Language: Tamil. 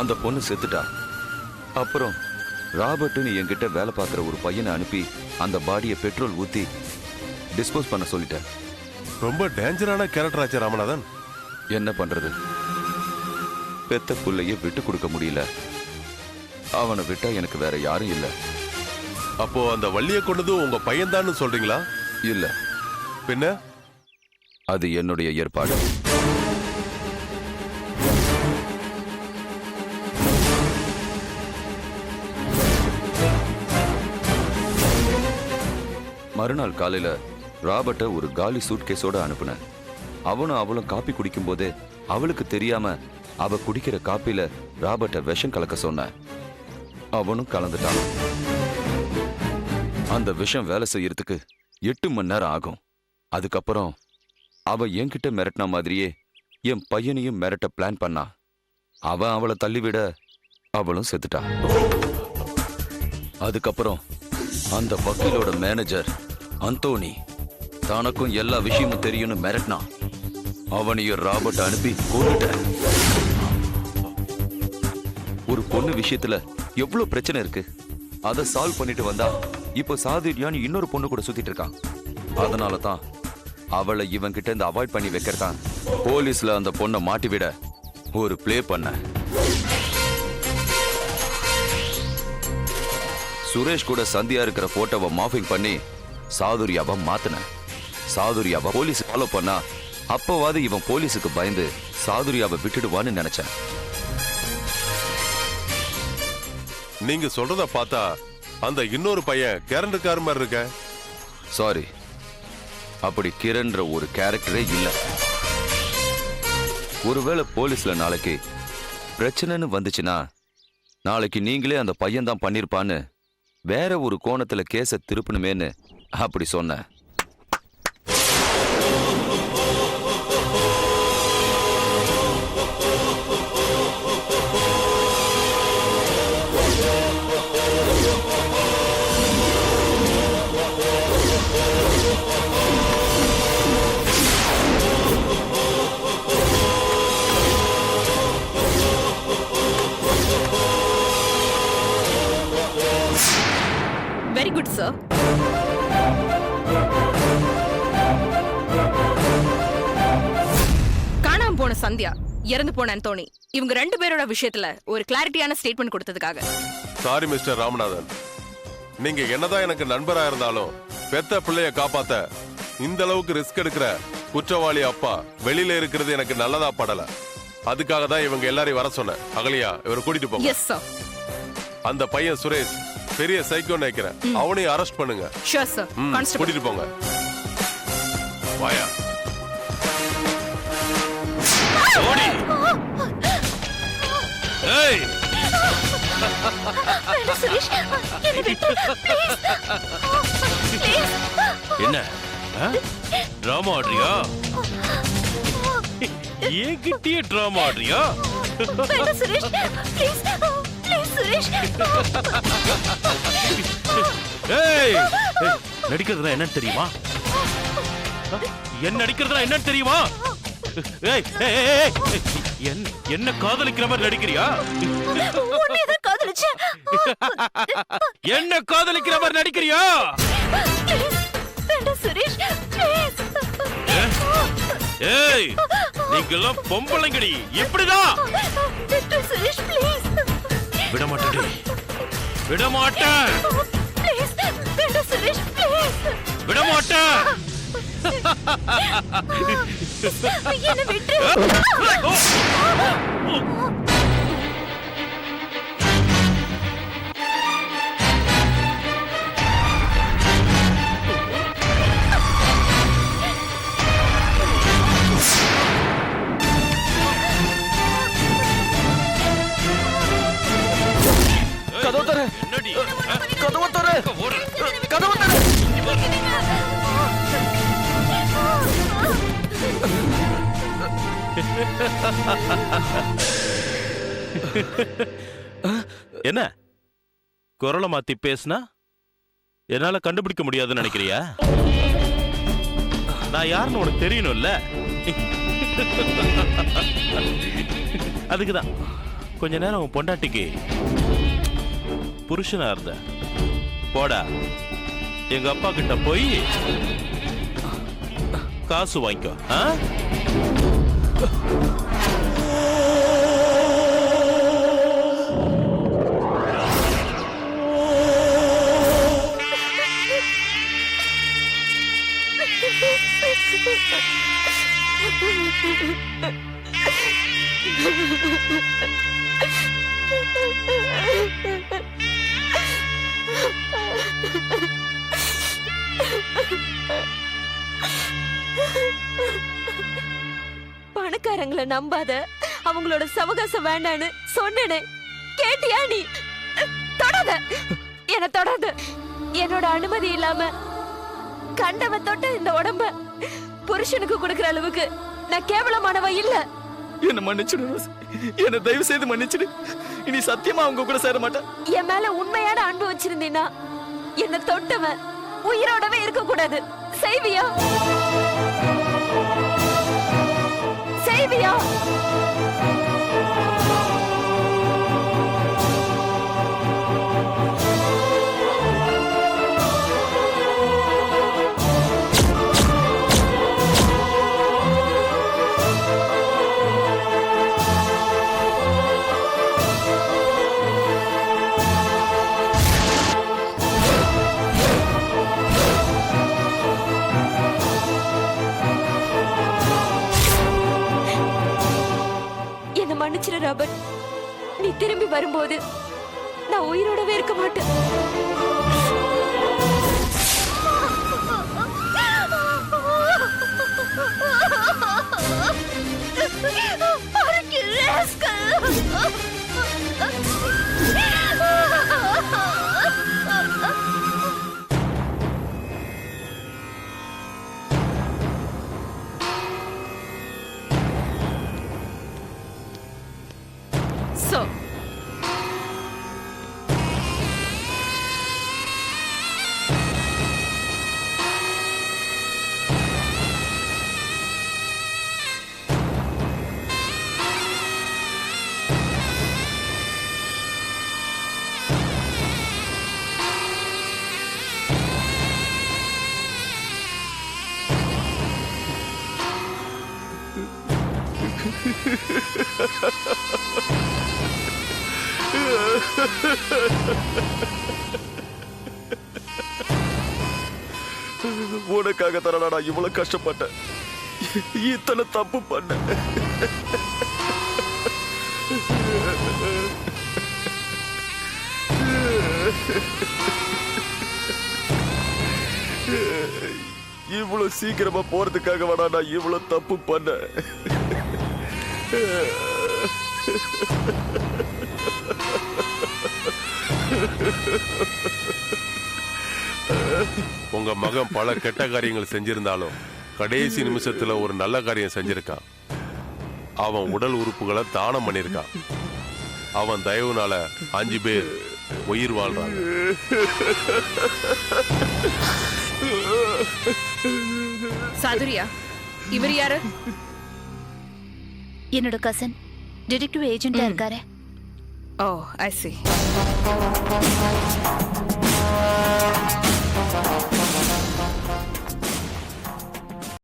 அந்த பொண்ணு செத்துட்டா. அப்புறம் ராபர்ட்னு என்கிட்ட வேலை பார்க்குற ஒரு பையனை அனுப்பி அந்த பாடியை பெட்ரோல் ஊத்தி டிஸ்போஸ் பண்ண சொல்லிட்டேன். ரொம்ப டேஞ்சரான கேரக்டர் ஆச்சு ராமநாதன். என்ன பண்றது, பெத்த புள்ளைய விட்டு கொடுக்க முடியல. அவனை விட்டா எனக்கு வேற யாரும் இல்ல. அப்போ அந்த வள்ளியை கொண்டது உங்க பையன்தான்னு சொல்றீங்களா? இல்ல. பின்ன? அது என்னுடைய ஏற்பாடு. மறுநாள் காலையில ராபர்ட்ட ஒரு காலி சூட்கேஸோட அனுப்புனேன். அவனும் அவளும் காப்பி குடிக்கும் போதே அவளுக்கு தெரியாம அவ குடிக்கிற காப்பில ராபர்ட்ட விஷம் கலக்க சொன்ன. அவனும் கலந்துட்டான். அந்த விஷம் வேலை செய்யறதுக்கு 8 மணி நேரம் ஆகும். அதுக்கப்புறம் அவ என்கிட்ட மிரட்டின மாதிரியே என் பையனையும் மிரட்ட பிளான் பண்ணா. அவன் அவளை தள்ளிவிட அவளும் செத்துட்டா. அதுக்கப்புறம் அந்த வக்கீலோட மேனேஜர் அந்தோனி தனக்கும் எல்லா விஷயமும் தெரியும்னு மிரட்டினான். அவனையும் ராபர்ட் அனுப்பி கொன்னுட்டேன். ஒரு பொண்ணு விஷயத்துல எவ்வளவு பிரச்சனை இருக்கு, அதை சால்வ் பண்ணிட்டு வந்தா இப்போ சாதுரியான்னு இன்னொரு பொண்ணு கூட சுத்திட்டு இருக்கான். அதனால தான் அவளை இவன் கிட்ட இருந்து அவாய்ட் பண்ணி வைக்கிறதான் போலீஸ்ல அந்த பொண்ணை மாட்டிவிட ஒரு பிளே பண்ண. சுரேஷ் கூட சந்தியா இருக்கிற போட்டோவை மார்பிங் பண்ணி சாதுரியாவை மாத்தின. சாதுரியாவை போலீஸ் ஃபாலோ பண்ணா அப்பவாது இவன் போலீஸுக்கு பயந்து சாதுரியாவை விட்டுடுவான்னு நினைச்சேன். நீங்க சொல்றத பார்த்தா அந்த இன்னொரு பையன் கேரண்டுக்கார மாதிரி இருக்க. சாரி, அப்படி கிரண்ன்ற ஒரு கேரக்டரே இல்ல. ஒருவேளை போலீஸ்ல நாளைக்கு பிரச்சனைன்னு வந்துச்சுன்னா நாளைக்கு நீங்களே அந்த பையன் தான் பண்ணிருப்பான்னு வேற ஒரு கோணத்துல கேஸ திருப்பணுமேன்னு அப்படி சொன்ன. Very good, sir. காணாம போன சந்தியா, இறந்து போன அந்தோனி, இவங்க 2 பேரோட விஷயத்துல ஒரு கிளாரிட்டியான ஸ்டேட்மெண்ட் கொடுத்ததுக்காக சாரி மிஸ்டர் ராமநாதன். நீங்க என்னதான் எனக்கு நண்பரா இருந்தாலும் பெத்த பிள்ளைய காப்பாத்த இந்த அளவுக்கு ரிஸ்க் எடுக்கிற குற்றவாளி அப்பா வெளியில இருக்கிறது எனக்கு நல்லதா படல. அதுக்காக தான் இவங்க எல்லாரையும் வர சொன்னேன். அகலியா, இவரை கூட்டிட்டு போங்க. Yes sir. அந்த பையன் சுரேஷ் பெரிய சைக்கோ நினைக்கிறேன். அவனையும் அரெஸ்ட் பண்ணுங்க. Sure sir. கான்ஸ்டபிள் கூட்டிட்டு போங்க. வாயா. ஓடி. ஏய். சுரேஷ், என்ன விட்டு ப்ளீஸ். என்ன டிராமா ஆடுறியா? ஏகிட்டியே டிராமா ஆடுறியா? வேண்டாம் சுரேஷ், ப்ளீஸ் ப்ளீஸ் சுரேஷ். ஏய், நடிக்கிறதுனா என்னன்னு தெரியுமா? என்ன நடிக்கிறதுனா என்னன்னு தெரியுமா? ஏய் என்ன காதலிக்கிற மாதிரி நடிக்கிறியா? உன்னைதான் காதலிச்சேன். என்ன காதலிக்கிற மாதிரி நடிக்கிறியா? வேண்டாம் சுரேஷ், ப்ளீஸ். ஏய், நீங்கெல்லாம் பொம்பளைங்கடி. இப்படிதான் சுரேஷ், ப்ளீஸ். விட மாட்டேன், விட மாட்டேன். ப்ளீஸ் வேண்டாம் சுரேஷ், ப்ளீஸ். விட மாட்டேன். என்ன விட்டு. கதவு தர, என்னடி கதவு தர, கதவு தர. என்ன குரலை மாத்தி பேசினா என்னால கண்டுபிடிக்க முடியாதுன்னு நினைக்கிறியா? நான் யாருன்னு உனக்கு தெரியணும்ல. அதுக்குதான் கொஞ்ச நேரம் உன் பொண்டாட்டிக்கு புருஷனா இருந்த. போடா, எங்க அப்பா கிட்ட போய் காசு வாங்கிக்கோ. பணக்காரங்களை நம்பாத, அவங்களோட சவகாசம் வேண்டான்னு சொன்னேனே, கேட்டியா நீ? தொடாத, என்ன தொடாத. என்னோட அனுமதி இல்லாம கண்டவன் தொட்ட இந்த உடம்ப புருஷனுக்கு கொடுக்கிற அளவுக்கு நான் கேவலமானவ இல்ல. என்ன மன்னிச்சிடு ரோஸ், என்ன தயவு செய்து மன்னிச்சிடு. இனி சத்தியமா அவங்க கூட சேர மாட்டேன். என் மேல உண்மையான அன்பு வச்சிருந்தீன்னா என்ன தொட்டவன் உயிரோடவே இருக்க கூடாது. செய்வியா? செய்வியா? மன்னிச்சிரு ராபர்ட். நீ திரும்பி வரும்போது நான் உயிரோடவே இருக்க மாட்டேன். So, உனக்காக தானடா நான் இவ்வளவு கஷ்டப்பட்டேன், இத்தனை தப்பு பண்ண. இவ்வளவு சீக்கிரமா போறதுக்காக வேணா நான் இவ்வளவு தப்பு பண்ண. உங்க மகன் பல கெட்ட காரியங்கள் செஞ்சிருந்தாலும் கடைசி நிமிஷத்துல ஒரு நல்ல காரியம் செஞ்சிருக்கான். அவன் உடல் உறுப்புகளை தானம் பண்ணிருக்கான். அவன் தயவுனால 5 பேர் உயிர் வாழ்றாங்க. சாதுரியா, இவர் யாரு? என்னோட கசன், டிடெக்டிவ் ஏஜென்ட்டா இருக்காரு. ஓ, ஐ see.